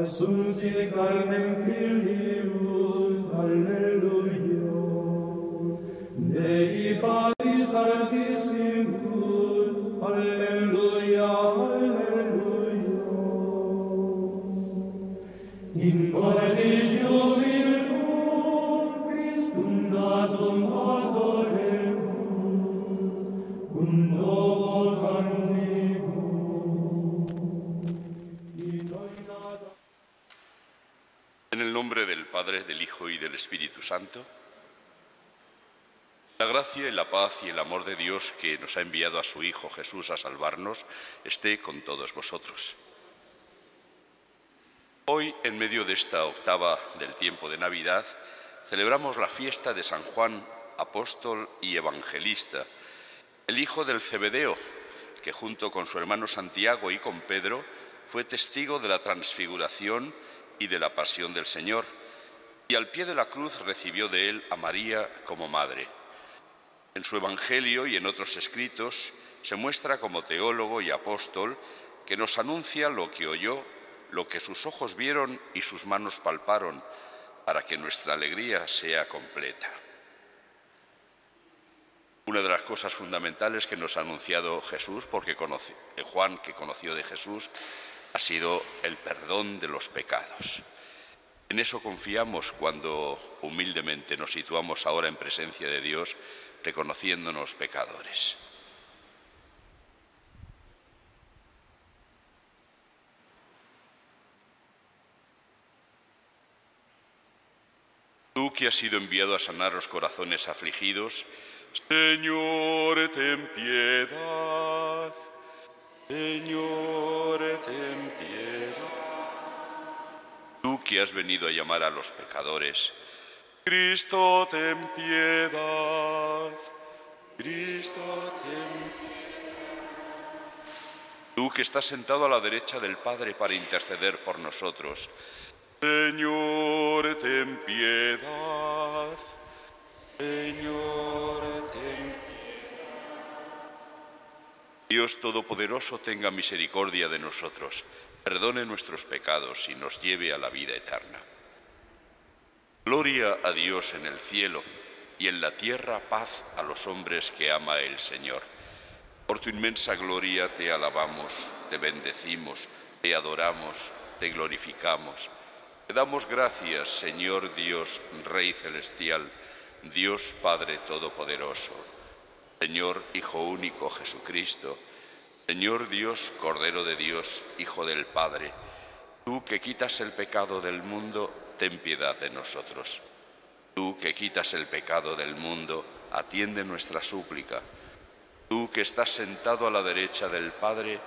Assunsi carnem Filius, Alleluia. Dei Patris Altissimus, Alleluia, Alleluia. In cordis jubilum, Christum natum adoremus, cum novo canticum. En el nombre del Padre, del Hijo y del Espíritu Santo, la gracia y la paz y el amor de Dios que nos ha enviado a su Hijo Jesús a salvarnos, esté con todos vosotros. Hoy, en medio de esta octava del tiempo de Navidad, celebramos la fiesta de San Juan, apóstol y evangelista, el hijo del Zebedeo, que junto con su hermano Santiago y con Pedro fue testigo de la transfiguración y de la pasión del Señor, y al pie de la cruz recibió de él a María como madre. En su Evangelio y en otros escritos se muestra como teólogo y apóstol que nos anuncia lo que oyó, lo que sus ojos vieron y sus manos palparon, para que nuestra alegría sea completa. Una de las cosas fundamentales que nos ha anunciado Jesús, porque Juan, que conoció de Jesús, ha sido el perdón de los pecados. En eso confiamos cuando humildemente nos situamos ahora en presencia de Dios, reconociéndonos pecadores. Tú que has sido enviado a sanar los corazones afligidos, Señor, ten piedad. Señor, ten piedad. Tú que has venido a llamar a los pecadores, Cristo, ten piedad. Cristo, ten piedad. Tú que estás sentado a la derecha del Padre para interceder por nosotros, Señor, ten piedad. Señor, ten piedad. Dios Todopoderoso tenga misericordia de nosotros, perdone nuestros pecados y nos lleve a la vida eterna. Gloria a Dios en el cielo y en la tierra paz a los hombres que ama el Señor. Por tu inmensa gloria te alabamos, te bendecimos, te adoramos, te glorificamos. Te damos gracias, Señor Dios, Rey celestial, Dios Padre Todopoderoso, Señor Hijo único Jesucristo, Señor Dios, Cordero de Dios, Hijo del Padre, tú que quitas el pecado del mundo, ten piedad de nosotros. Tú que quitas el pecado del mundo, atiende nuestra súplica. Tú que estás sentado a la derecha del Padre,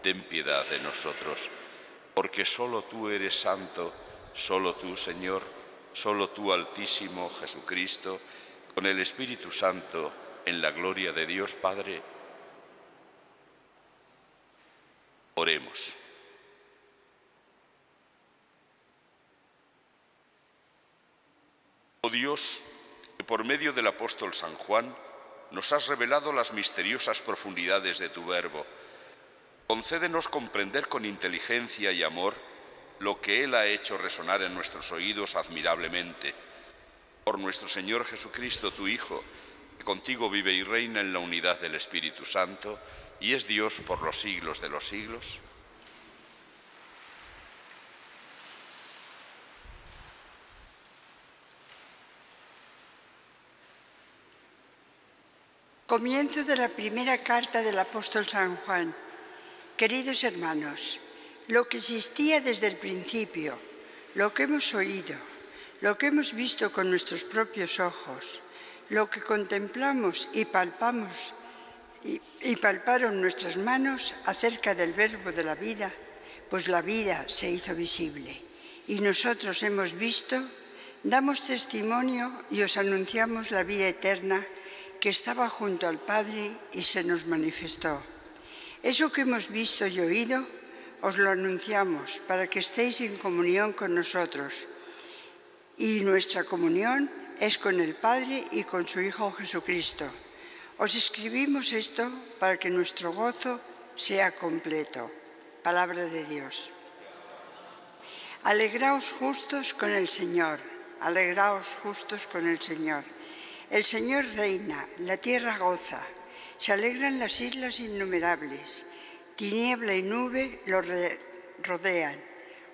ten piedad de nosotros, porque solo tú eres santo, solo tú, Señor, solo tú, Altísimo Jesucristo, con el Espíritu Santo, en la gloria de Dios Padre. Oremos. Oh Dios, que por medio del apóstol San Juan nos has revelado las misteriosas profundidades de tu Verbo, concédenos comprender con inteligencia y amor lo que Él ha hecho resonar en nuestros oídos admirablemente. Por nuestro Señor Jesucristo, tu Hijo, que contigo vive y reina en la unidad del Espíritu Santo, y es Dios por los siglos de los siglos. Comienzo de la primera carta del apóstol San Juan. Queridos hermanos, lo que existía desde el principio, lo que hemos oído, lo que hemos visto con nuestros propios ojos, lo que contemplamos y palpamos y palparon nuestras manos acerca del Verbo de la vida, pues la vida se hizo visible. Y nosotros hemos visto, damos testimonio y os anunciamos la vida eterna que estaba junto al Padre y se nos manifestó. Eso que hemos visto y oído, os lo anunciamos para que estéis en comunión con nosotros. Y nuestra comunión es con el Padre y con su Hijo Jesucristo. Os escribimos esto para que nuestro gozo sea completo. Palabra de Dios. Alegraos justos con el Señor, alegraos justos con el Señor. El Señor reina, la tierra goza, se alegran las islas innumerables. Tiniebla y nube lo rodean,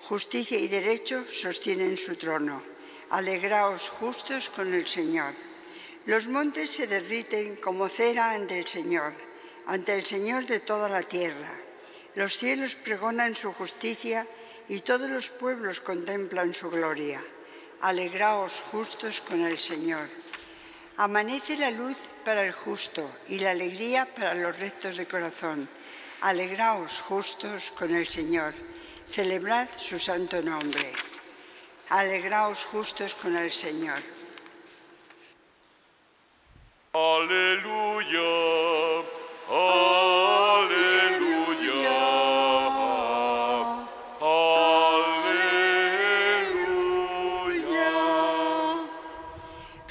justicia y derecho sostienen su trono. Alegraos justos con el Señor. Los montes se derriten como cera ante el Señor de toda la tierra. Los cielos pregonan su justicia y todos los pueblos contemplan su gloria. Alegraos justos con el Señor. Amanece la luz para el justo y la alegría para los rectos de corazón. Alegraos justos con el Señor. Celebrad su santo nombre. Alegraos justos con el Señor. Aleluya, aleluya, aleluya.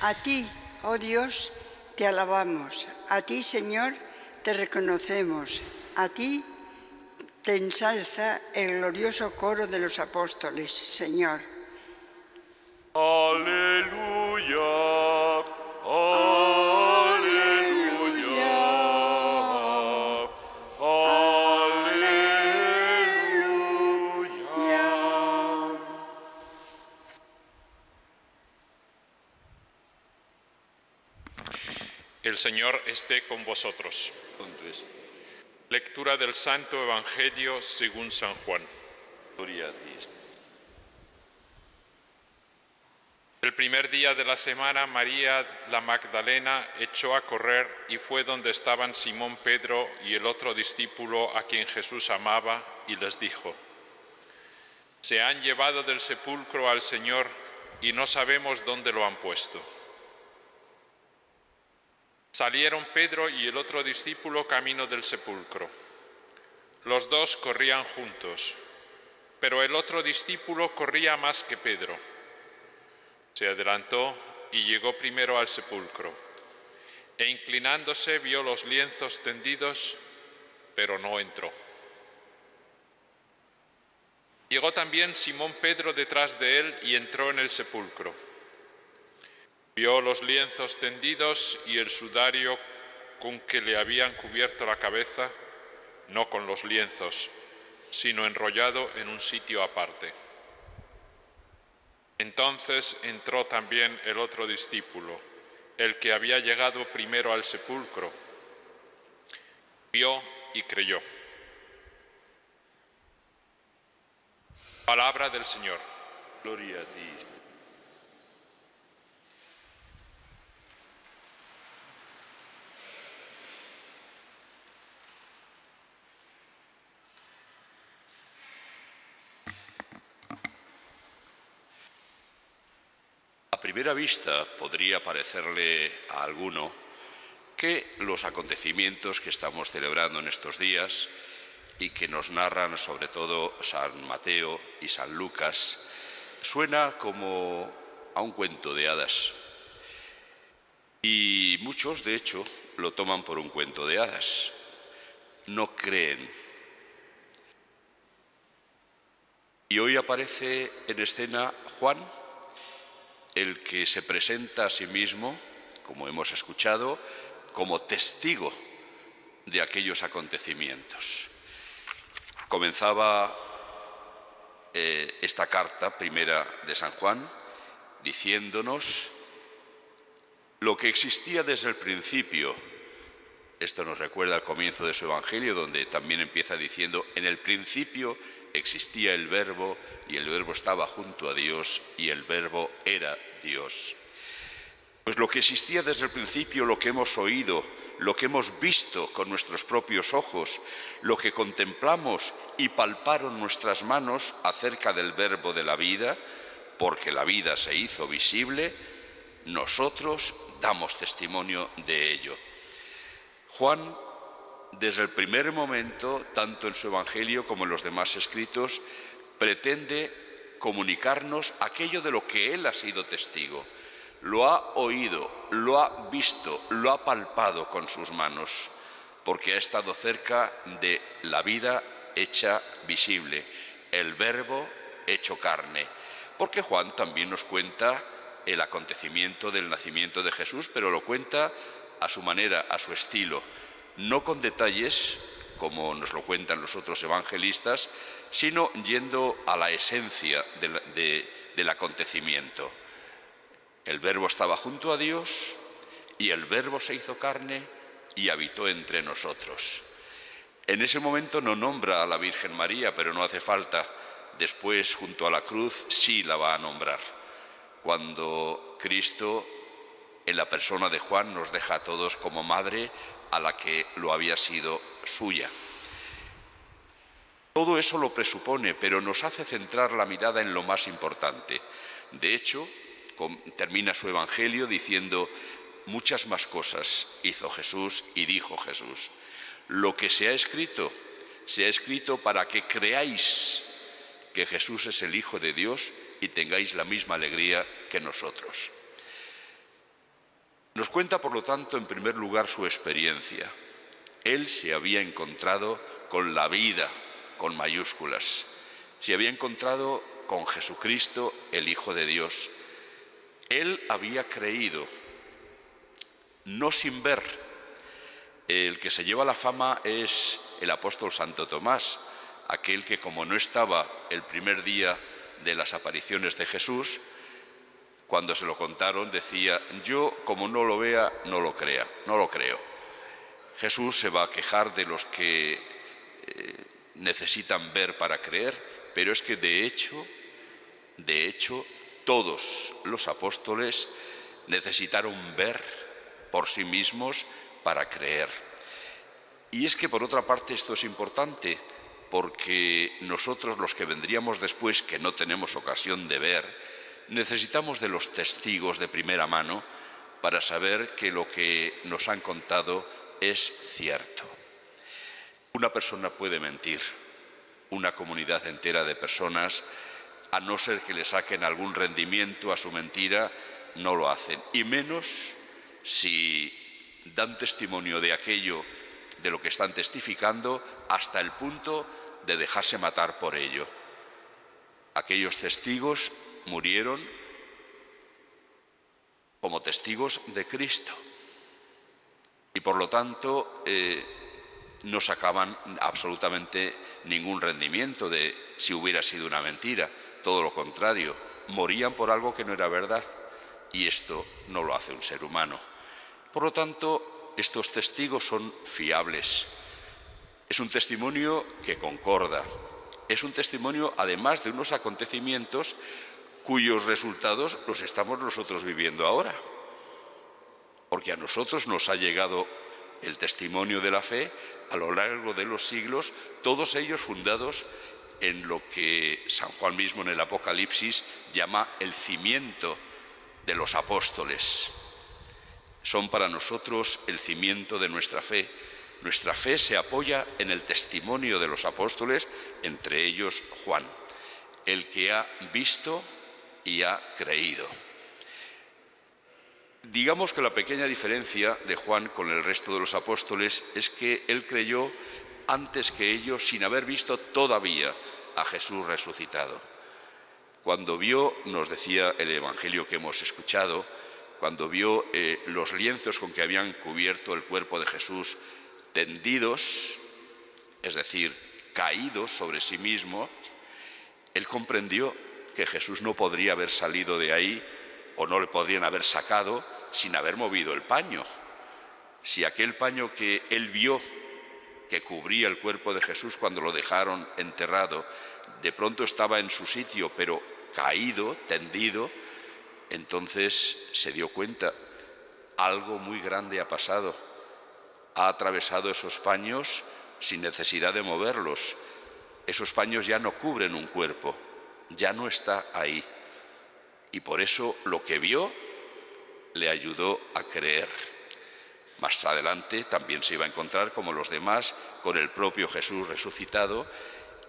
A ti, oh Dios, te alabamos. A ti, Señor, te reconocemos. A ti te ensalza el glorioso coro de los apóstoles, Señor. Aleluya, aleluya, aleluya. El Señor esté con vosotros. Lectura del Santo Evangelio según San Juan. Gloria a ti. El primer día de la semana, María la Magdalena echó a correr y fue donde estaban Simón Pedro y el otro discípulo a quien Jesús amaba, y les dijo: «Se han llevado del sepulcro al Señor y no sabemos dónde lo han puesto». Salieron Pedro y el otro discípulo camino del sepulcro. Los dos corrían juntos, pero el otro discípulo corría más que Pedro. Se adelantó y llegó primero al sepulcro, e inclinándose vio los lienzos tendidos, pero no entró. Llegó también Simón Pedro detrás de él y entró en el sepulcro. Vio los lienzos tendidos y el sudario con que le habían cubierto la cabeza, no con los lienzos, sino enrollado en un sitio aparte. Entonces entró también el otro discípulo, el que había llegado primero al sepulcro. Vio y creyó. Palabra del Señor. Gloria a ti. A primera vista podría parecerle a alguno que los acontecimientos que estamos celebrando en estos días y que nos narran sobre todo San Mateo y San Lucas suena como a un cuento de hadas. Y muchos, de hecho, lo toman por un cuento de hadas. No creen. Y hoy aparece en escena Juan, el que se presenta a sí mismo, como hemos escuchado, como testigo de aquellos acontecimientos. Comenzaba esta carta primera de San Juan diciéndonos lo que existía desde el principio. Esto nos recuerda al comienzo de su Evangelio, donde también empieza diciendo: en el principio existía el Verbo, y el Verbo estaba junto a Dios, y el Verbo era Dios. Pues lo que existía desde el principio, lo que hemos oído, lo que hemos visto con nuestros propios ojos, lo que contemplamos y palparon nuestras manos acerca del Verbo de la vida, porque la vida se hizo visible, nosotros damos testimonio de ello. Juan, desde el primer momento, tanto en su Evangelio como en los demás escritos, pretende comunicarnos aquello de lo que él ha sido testigo. Lo ha oído, lo ha visto, lo ha palpado con sus manos, porque ha estado cerca de la vida hecha visible. El Verbo hecho carne. Porque Juan también nos cuenta el acontecimiento del nacimiento de Jesús, pero lo cuenta a su manera, a su estilo, no con detalles, como nos lo cuentan los otros evangelistas, sino yendo a la esencia del acontecimiento. El Verbo estaba junto a Dios y el Verbo se hizo carne y habitó entre nosotros. En ese momento no nombra a la Virgen María, pero no hace falta. Después, junto a la cruz, sí la va a nombrar. Cuando Cristo, en la persona de Juan, nos deja a todos como madre a la que lo había sido suya. Todo eso lo presupone, pero nos hace centrar la mirada en lo más importante. De hecho, termina su evangelio diciendo: muchas más cosas hizo Jesús y dijo Jesús. Lo que se ha escrito para que creáis que Jesús es el Hijo de Dios y tengáis la misma alegría que nosotros. Nos cuenta, por lo tanto, en primer lugar su experiencia. Él se había encontrado con la vida, con mayúsculas. Se había encontrado con Jesucristo, el Hijo de Dios. Él había creído, no sin ver. El que se lleva la fama es el apóstol Santo Tomás, aquel que, como no estaba el primer día de las apariciones de Jesús, cuando se lo contaron decía: yo, como no lo vea, no lo creo. Jesús se va a quejar de los que necesitan ver para creer, pero es que de hecho, todos los apóstoles necesitaron ver por sí mismos para creer. Y es que, por otra parte, esto es importante, porque nosotros, los que vendríamos después, que no tenemos ocasión de ver, necesitamos de los testigos de primera mano para saber que lo que nos han contado es cierto. Una persona puede mentir, una comunidad entera de personas, a no ser que le saquen algún rendimiento a su mentira, no lo hacen. Y menos si dan testimonio de aquello de lo que están testificando hasta el punto de dejarse matar por ello. Aquellos testigos murieron como testigos de Cristo y por lo tanto no sacaban absolutamente ningún rendimiento de si hubiera sido una mentira, todo lo contrario, morían por algo que no era verdad, y esto no lo hace un ser humano. Por lo tanto, estos testigos son fiables. Es un testimonio que concorda. Es un testimonio, además, de unos acontecimientos cuyos resultados los estamos nosotros viviendo ahora. Porque a nosotros nos ha llegado el testimonio de la fe a lo largo de los siglos, todos ellos fundados en lo que San Juan mismo en el Apocalipsis llama el cimiento de los apóstoles. Son para nosotros el cimiento de nuestra fe. Nuestra fe se apoya en el testimonio de los apóstoles, entre ellos Juan, el que ha visto y ha creído. Digamos que la pequeña diferencia de Juan con el resto de los apóstoles es que él creyó antes que ellos, sin haber visto todavía a Jesús resucitado. Cuando vio, nos decía el Evangelio que hemos escuchado, cuando vio los lienzos con que habían cubierto el cuerpo de Jesús tendidos, es decir, caídos sobre sí mismo, él comprendió que Jesús no podría haber salido de ahí o no le podrían haber sacado sin haber movido el paño. Si aquel paño que él vio que cubría el cuerpo de Jesús cuando lo dejaron enterrado, de pronto estaba en su sitio, pero caído, tendido, entonces se dio cuenta, algo muy grande ha pasado. Ha atravesado esos paños sin necesidad de moverlos. Esos paños ya no cubren un cuerpo, ya no está ahí. Y por eso lo que vio le ayudó a creer. Más adelante también se iba a encontrar, como los demás, con el propio Jesús resucitado,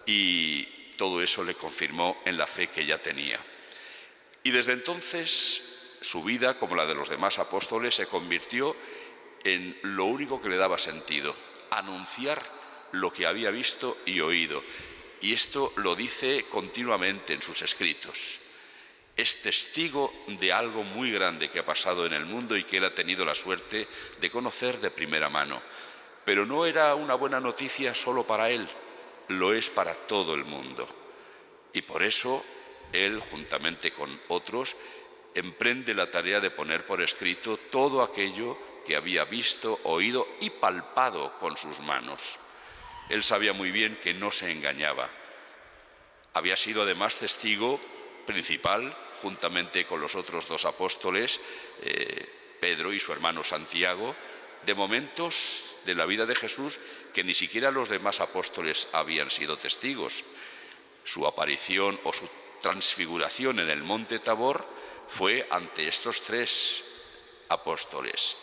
y todo eso le confirmó en la fe que ya tenía. Y desde entonces su vida, como la de los demás apóstoles, se convirtió en lo único que le daba sentido: anunciar lo que había visto y oído. y esto lo dice continuamente en sus escritos. Es testigo de algo muy grande que ha pasado en el mundo y que él ha tenido la suerte de conocer de primera mano. Pero no era una buena noticia solo para él, lo es para todo el mundo. Y por eso él, juntamente con otros, emprende la tarea de poner por escrito todo aquello que había visto, oído y palpado con sus manos. Él sabía muy bien que no se engañaba. Había sido además testigo principal, juntamente con los otros dos apóstoles, Pedro y su hermano Santiago, de momentos de la vida de Jesús que ni siquiera los demás apóstoles habían sido testigos. Su aparición o su transfiguración en el monte Tabor fue ante estos tres apóstoles.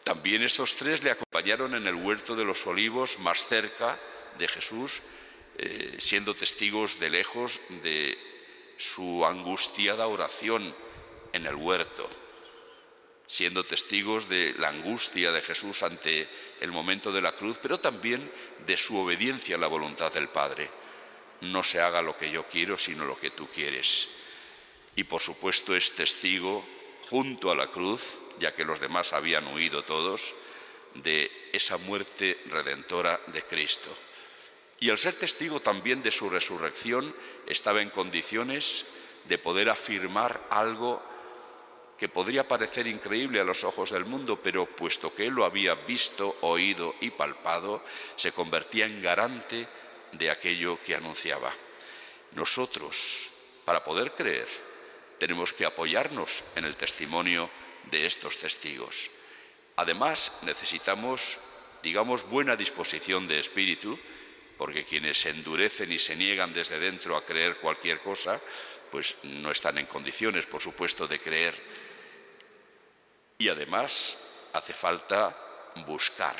También estos tres le acompañaron en el huerto de los Olivos, más cerca de Jesús, siendo testigos de lejos de su angustiada oración en el huerto, siendo testigos de la angustia de Jesús ante el momento de la cruz, pero también de su obediencia a la voluntad del Padre. No se haga lo que yo quiero, sino lo que tú quieres. Y por supuesto es testigo, junto a la cruz, ya que los demás habían huido todos, de esa muerte redentora de Cristo. Y al ser testigo también de su resurrección, estaba en condiciones de poder afirmar algo que podría parecer increíble a los ojos del mundo, pero puesto que él lo había visto, oído y palpado, se convertía en garante de aquello que anunciaba. Nosotros, para poder creer, tenemos que apoyarnos en el testimonio de estos testigos. Además, necesitamos, buena disposición de espíritu, porque quienes se endurecen y se niegan desde dentro a creer cualquier cosa, pues no están en condiciones, por supuesto, de creer. Y además hace falta buscar,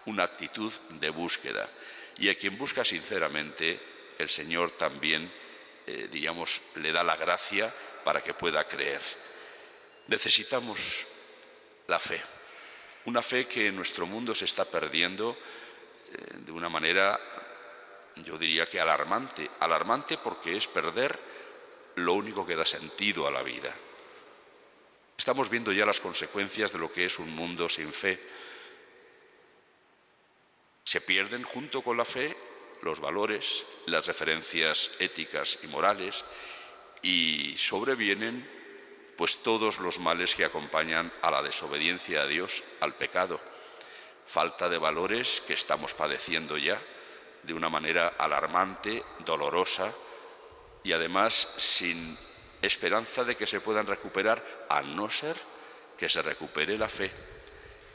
una actitud de búsqueda. Y a quien busca sinceramente, el Señor también, le da la gracia para que pueda creer. Necesitamos la fe, una fe que en nuestro mundo se está perdiendo de una manera, yo diría que alarmante. Alarmante porque es perder lo único que da sentido a la vida. Estamos viendo ya las consecuencias de lo que es un mundo sin fe. Se pierden junto con la fe los valores, las referencias éticas y morales, y sobrevienen pues todos los males que acompañan a la desobediencia a Dios, al pecado. Falta de valores que estamos padeciendo ya de una manera alarmante, dolorosa y además sin esperanza de que se puedan recuperar, a no ser que se recupere la fe.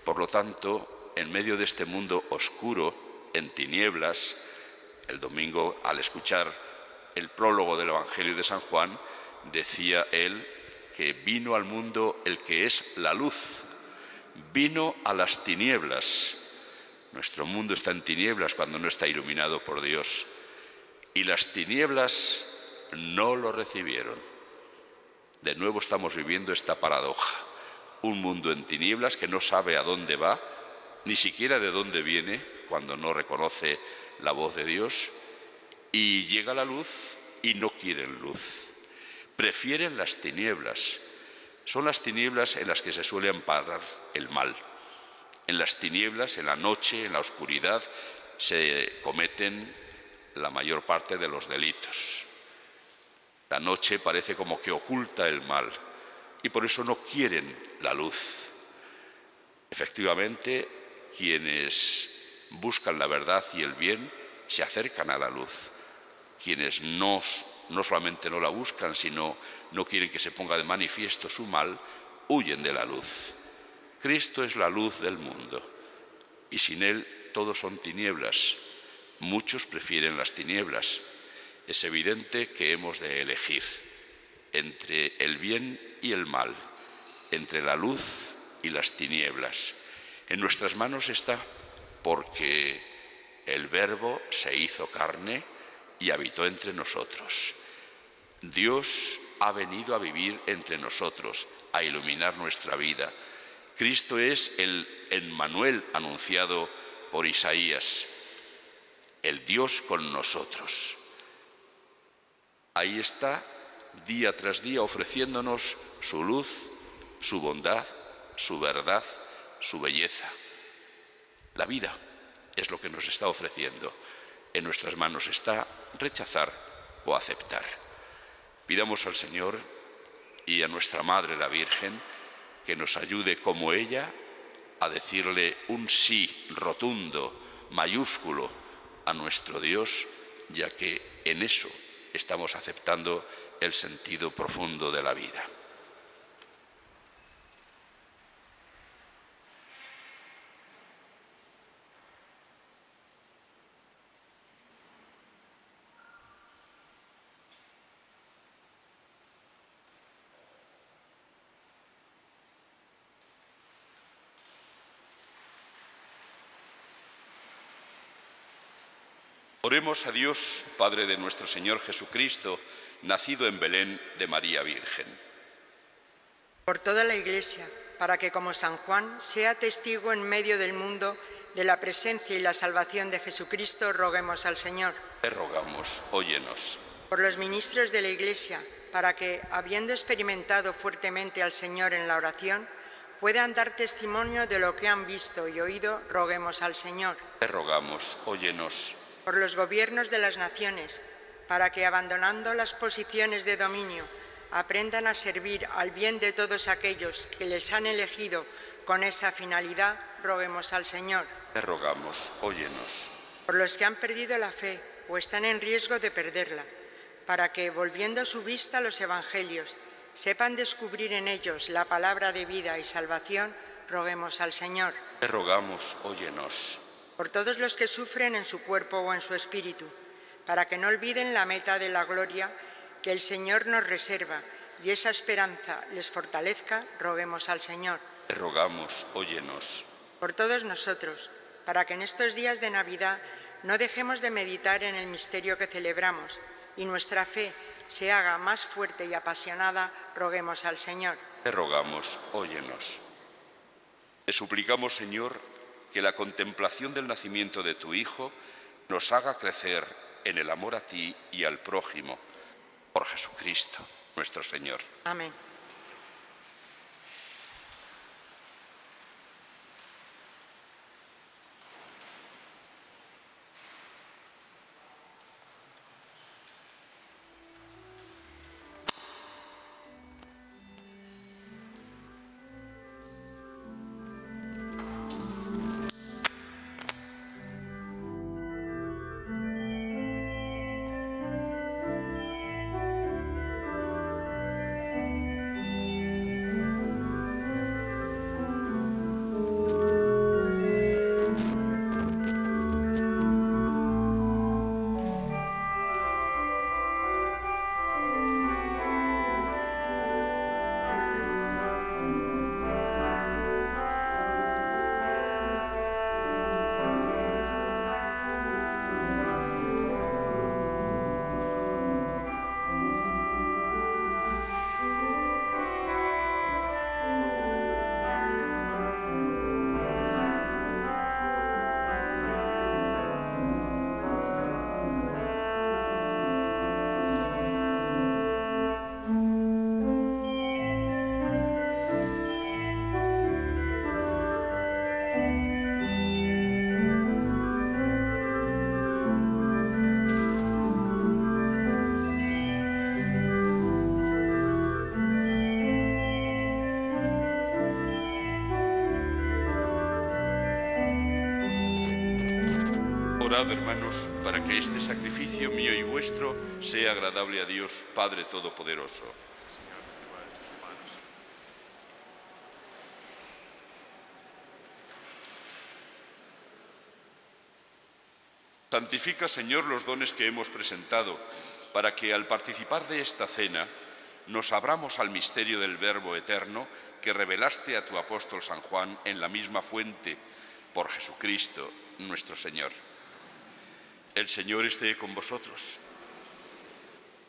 Por lo tanto, en medio de este mundo oscuro, en tinieblas, el domingo, al escuchar el prólogo del Evangelio de San Juan, decía él que vino al mundo el que es la luz, vino a las tinieblas. Nuestro mundo está en tinieblas cuando no está iluminado por Dios, y las tinieblas no lo recibieron. De nuevo estamos viviendo esta paradoja, un mundo en tinieblas que no sabe a dónde va, ni siquiera de dónde viene, cuando no reconoce la voz de Dios, y llega la luz y no quieren luz. Prefieren las tinieblas. Son las tinieblas en las que se suele amparar el mal. En las tinieblas, en la noche, en la oscuridad, se cometen la mayor parte de los delitos. La noche parece como que oculta el mal y por eso no quieren la luz. Efectivamente, quienes buscan la verdad y el bien se acercan a la luz. Quienes no solamente no la buscan, sino no quieren que se ponga de manifiesto su mal, huyen de la luz. Cristo es la luz del mundo y sin Él todos son tinieblas. Muchos prefieren las tinieblas. Es evidente que hemos de elegir entre el bien y el mal, entre la luz y las tinieblas. En nuestras manos está, porque el Verbo se hizo carne y habitó entre nosotros. Dios ha venido a vivir entre nosotros, a iluminar nuestra vida. Cristo es el Emmanuel anunciado por Isaías. el Dios con nosotros. Ahí está, día tras día, ofreciéndonos su luz, su bondad, su verdad, su belleza. La vida es lo que nos está ofreciendo. En nuestras manos está rechazar o aceptar. Pidamos al Señor y a nuestra Madre la Virgen que nos ayude como ella a decirle un sí rotundo, mayúsculo a nuestro Dios, ya que en eso estamos aceptando el sentido profundo de la vida. Oremos a Dios, Padre de nuestro Señor Jesucristo, nacido en Belén de María Virgen. Por toda la Iglesia, para que como San Juan sea testigo en medio del mundo de la presencia y la salvación de Jesucristo, roguemos al Señor. Te rogamos, óyenos. Por los ministros de la Iglesia, para que, habiendo experimentado fuertemente al Señor en la oración, puedan dar testimonio de lo que han visto y oído, roguemos al Señor. Te rogamos, óyenos. Por los gobiernos de las naciones, para que, abandonando las posiciones de dominio, aprendan a servir al bien de todos aquellos que les han elegido con esa finalidad, roguemos al Señor. Te rogamos, óyenos. Por los que han perdido la fe o están en riesgo de perderla, para que, volviendo su vista a los evangelios, sepan descubrir en ellos la palabra de vida y salvación, roguemos al Señor. Te rogamos, óyenos. Por todos los que sufren en su cuerpo o en su espíritu, para que no olviden la meta de la gloria que el Señor nos reserva y esa esperanza les fortalezca, roguemos al Señor. Te rogamos, óyenos. Por todos nosotros, para que en estos días de Navidad no dejemos de meditar en el misterio que celebramos y nuestra fe se haga más fuerte y apasionada, roguemos al Señor. Te rogamos, óyenos. Te suplicamos, Señor, que la contemplación del nacimiento de tu Hijo nos haga crecer en el amor a ti y al prójimo, por Jesucristo, nuestro Señor. Amén. Orad, hermanos, para que este sacrificio mío y vuestro sea agradable a Dios, Padre Todopoderoso. Santifica, Señor, los dones que hemos presentado, para que al participar de esta cena nos abramos al misterio del Verbo eterno que revelaste a tu apóstol San Juan en la misma fuente, por Jesucristo, nuestro Señor. El Señor esté con vosotros.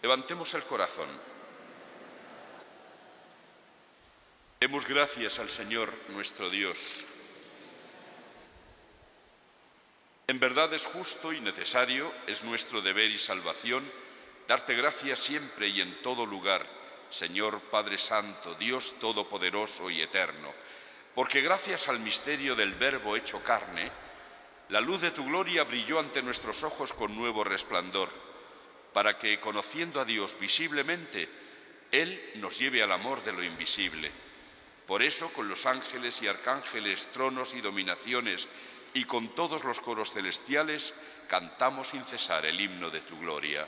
Levantemos el corazón. Demos gracias al Señor, nuestro Dios. En verdad es justo y necesario, es nuestro deber y salvación, darte gracias siempre y en todo lugar, Señor Padre Santo, Dios Todopoderoso y Eterno, porque gracias al misterio del Verbo hecho carne, la luz de tu gloria brilló ante nuestros ojos con nuevo resplandor, para que, conociendo a Dios visiblemente, Él nos lleve al amor de lo invisible. Por eso, con los ángeles y arcángeles, tronos y dominaciones, y con todos los coros celestiales, cantamos sin cesar el himno de tu gloria.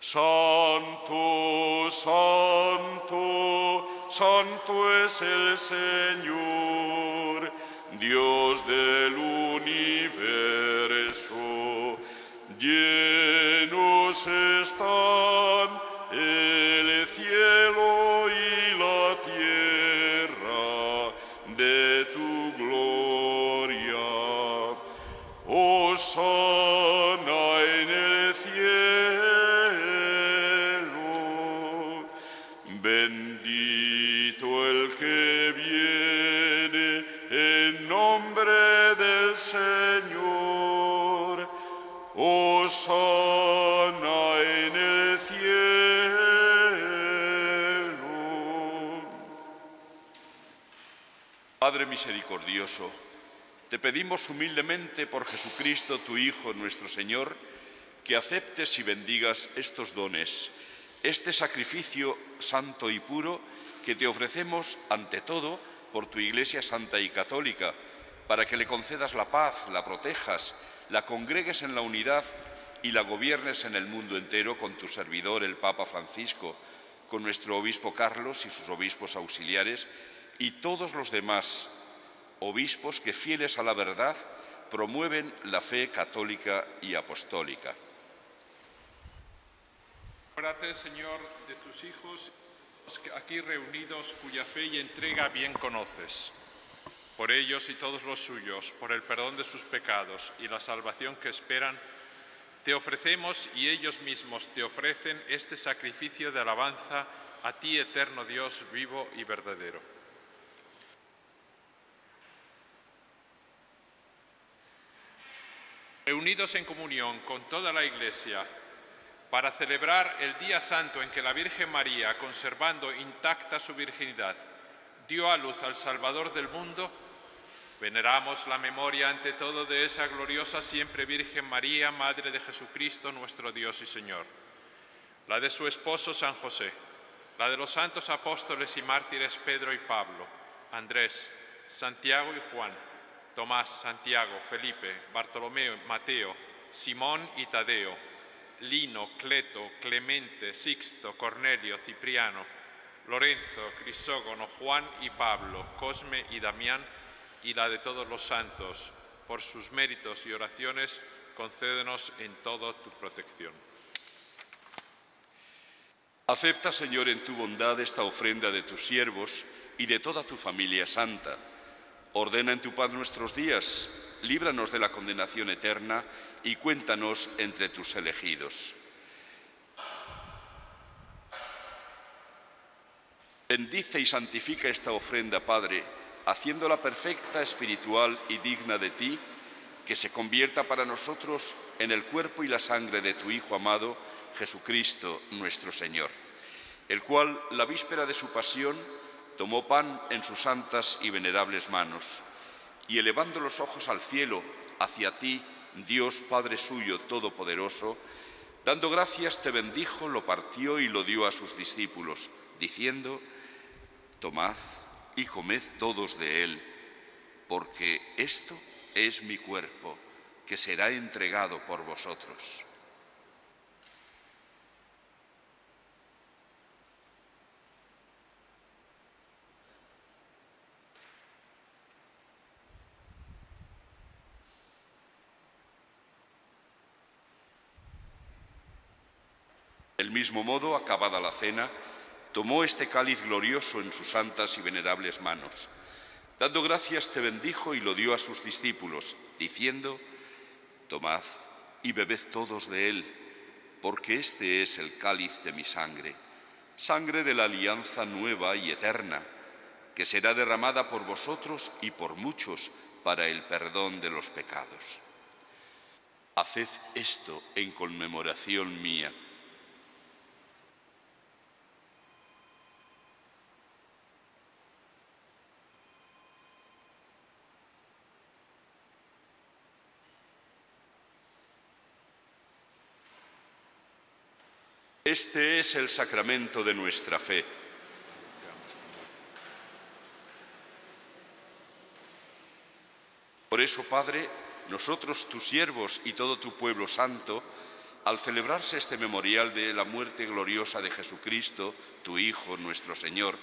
Santo, santo, santo es el Señor, Dios del universo. Llenos están el cielo y la tierra de tu gloria. Hosana en el cielo. Bendito el que viene en nombre del Señor. Hosana en el cielo. Padre misericordioso, te pedimos humildemente por Jesucristo, tu Hijo, nuestro Señor, que aceptes y bendigas estos dones, este sacrificio santo y puro que te ofrecemos ante todo por tu Iglesia santa y católica, para que le concedas la paz, la protejas, la congregues en la unidad y la gobiernes en el mundo entero con tu servidor, el Papa Francisco, con nuestro obispo Carlos y sus obispos auxiliares y todos los demás obispos que, fieles a la verdad, promueven la fe católica y apostólica. Acuérdate, Señor, de tus hijos aquí reunidos, cuya fe y entrega bien conoces. Por ellos y todos los suyos, por el perdón de sus pecados y la salvación que esperan, te ofrecemos y ellos mismos te ofrecen este sacrificio de alabanza a ti, eterno Dios, vivo y verdadero. Reunidos en comunión con toda la Iglesia, para celebrar el día santo en que la Virgen María, conservando intacta su virginidad, dio a luz al Salvador del mundo, veneramos la memoria ante todo de esa gloriosa siempre Virgen María, Madre de Jesucristo, nuestro Dios y Señor, la de su esposo San José, la de los santos apóstoles y mártires Pedro y Pablo, Andrés, Santiago y Juan, Tomás, Santiago, Felipe, Bartolomeo, Mateo, Simón y Tadeo, Lino, Cleto, Clemente, Sixto, Cornelio, Cipriano, Lorenzo, Crisógono, Juan y Pablo, Cosme y Damián, y la de todos los santos. Por sus méritos y oraciones, concédenos en todo tu protección. Acepta, Señor, en tu bondad esta ofrenda de tus siervos y de toda tu familia santa. Ordena en tu paz nuestros días, líbranos de la condenación eterna y cuéntanos entre tus elegidos. Bendice y santifica esta ofrenda, Padre, haciéndola perfecta, espiritual y digna de ti, que se convierta para nosotros en el cuerpo y la sangre de tu Hijo amado, Jesucristo nuestro Señor, el cual, la víspera de su pasión, tomó pan en sus santas y venerables manos, y elevando los ojos al cielo, hacia ti, Dios Padre suyo todopoderoso, dando gracias te bendijo, lo partió y lo dio a sus discípulos, diciendo: tomad y comed todos de él, porque esto es mi cuerpo, que será entregado por vosotros. Del mismo modo, acabada la cena, tomó este cáliz glorioso en sus santas y venerables manos. Dando gracias te bendijo y lo dio a sus discípulos, diciendo: tomad y bebed todos de él, porque este es el cáliz de mi sangre, sangre de la alianza nueva y eterna, que será derramada por vosotros y por muchos para el perdón de los pecados. Haced esto en conmemoración mía. Este es el sacramento de nuestra fe. Por eso, Padre, nosotros, tus siervos y todo tu pueblo santo, al celebrarse este memorial de la muerte gloriosa de Jesucristo, tu Hijo, nuestro Señor,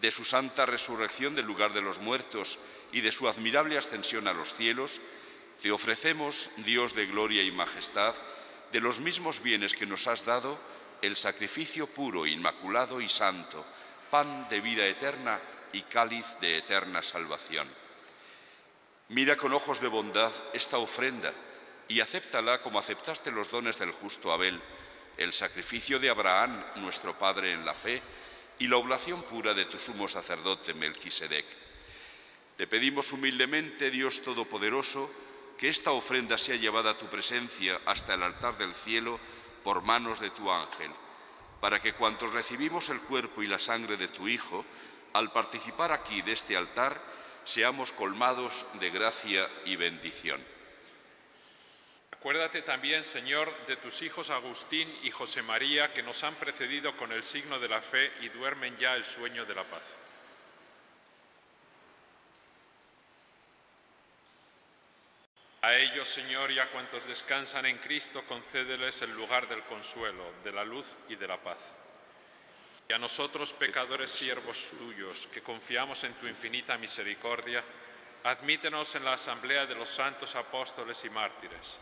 de su santa resurrección del lugar de los muertos y de su admirable ascensión a los cielos, te ofrecemos, Dios de gloria y majestad, de los mismos bienes que nos has dado, el sacrificio puro, inmaculado y santo, pan de vida eterna y cáliz de eterna salvación. Mira con ojos de bondad esta ofrenda y acéptala como aceptaste los dones del justo Abel, el sacrificio de Abraham, nuestro padre en la fe, y la oblación pura de tu sumo sacerdote Melquisedec. Te pedimos humildemente, Dios Todopoderoso, que esta ofrenda sea llevada a tu presencia hasta el altar del cielo por manos de tu ángel, para que cuantos recibimos el cuerpo y la sangre de tu Hijo, al participar aquí de este altar, seamos colmados de gracia y bendición. Acuérdate también, Señor, de tus hijos Agustín y José María, que nos han precedido con el signo de la fe y duermen ya el sueño de la paz. A ellos, Señor, y a cuantos descansan en Cristo, concédeles el lugar del consuelo, de la luz y de la paz. Y a nosotros, pecadores siervos tuyos, que confiamos en tu infinita misericordia, admítenos en la asamblea de los santos apóstoles y mártires,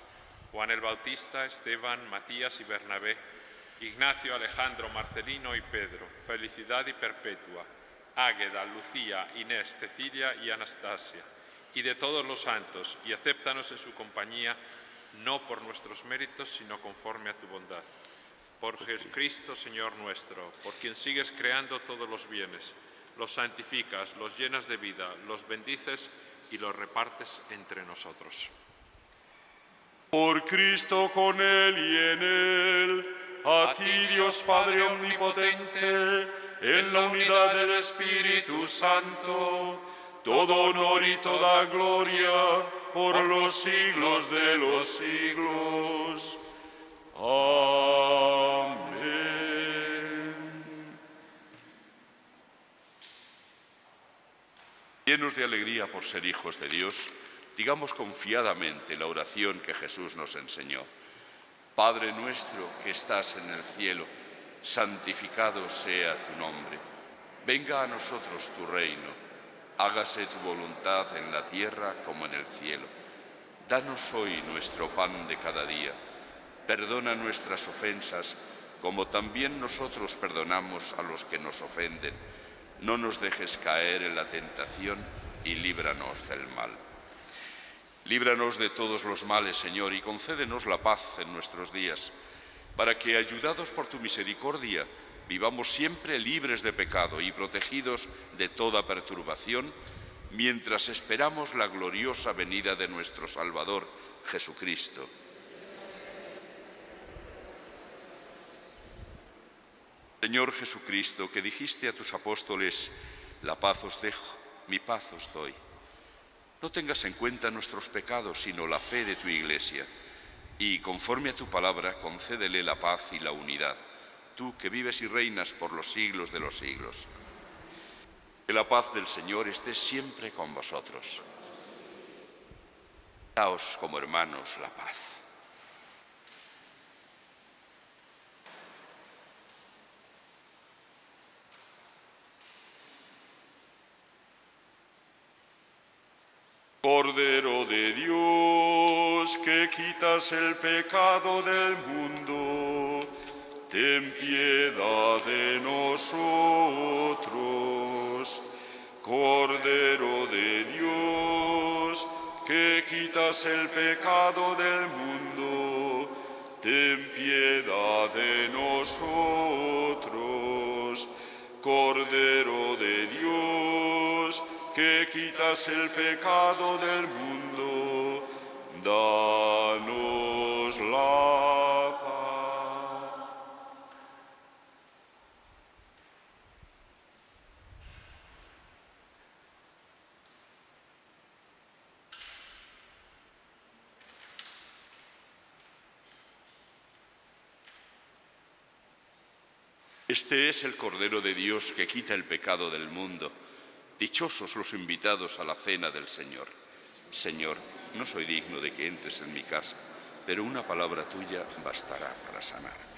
Juan el Bautista, Esteban, Matías y Bernabé, Ignacio, Alejandro, Marcelino y Pedro, Felicidad y Perpetua, Águeda, Lucía, Inés, Cecilia y Anastasia, y de todos los santos, y acéptanos en su compañía, no por nuestros méritos, sino conforme a tu bondad. Por Jesucristo, Señor nuestro, por quien sigues creando todos los bienes, los santificas, los llenas de vida, los bendices y los repartes entre nosotros. Por Cristo, con Él y en Él, a ti, Dios Padre Omnipotente, en la unidad del Espíritu Santo, todo honor y toda gloria por los siglos de los siglos. Amén. Llenos de alegría por ser hijos de Dios, digamos confiadamente la oración que Jesús nos enseñó. Padre nuestro que estás en el cielo, santificado sea tu nombre. Venga a nosotros tu reino. Hágase tu voluntad en la tierra como en el cielo. Danos hoy nuestro pan de cada día. Perdona nuestras ofensas, como también nosotros perdonamos a los que nos ofenden. No nos dejes caer en la tentación y líbranos del mal. Líbranos de todos los males, Señor, y concédenos la paz en nuestros días, para que, ayudados por tu misericordia, vivamos siempre libres de pecado y protegidos de toda perturbación, mientras esperamos la gloriosa venida de nuestro Salvador, Jesucristo. Señor Jesucristo, que dijiste a tus apóstoles, la paz os dejo, mi paz os doy. No tengas en cuenta nuestros pecados, sino la fe de tu Iglesia, y conforme a tu palabra, concédele la paz y la unidad. Tú que vives y reinas por los siglos de los siglos. Que la paz del Señor esté siempre con vosotros. Daos como hermanos la paz. Cordero de Dios, que quitas el pecado del mundo, ten piedad de nosotros. Cordero de Dios, que quitas el pecado del mundo, ten piedad de nosotros. Cordero de Dios, que quitas el pecado del mundo, danos la paz. Este es el Cordero de Dios que quita el pecado del mundo. Dichosos los invitados a la cena del Señor. Señor, no soy digno de que entres en mi casa, pero una palabra tuya bastará para sanarme.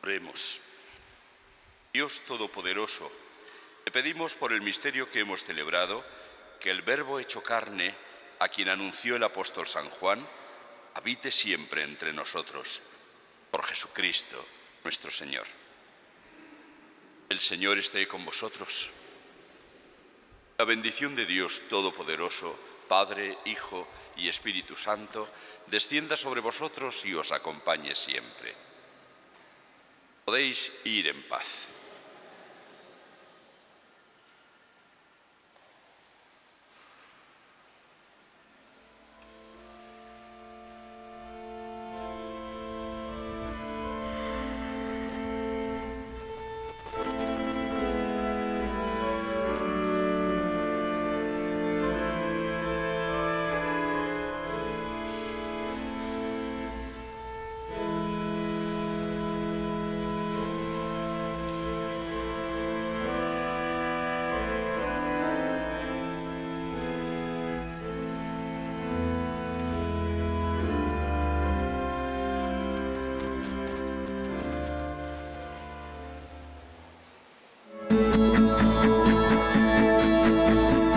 Oremos. Dios Todopoderoso, te pedimos por el misterio que hemos celebrado, que el Verbo hecho carne, a quien anunció el apóstol San Juan, habite siempre entre nosotros. Por Jesucristo, nuestro Señor. El Señor esté con vosotros. La bendición de Dios Todopoderoso, Padre, Hijo y Espíritu Santo, descienda sobre vosotros y os acompañe siempre. Podéis ir en paz.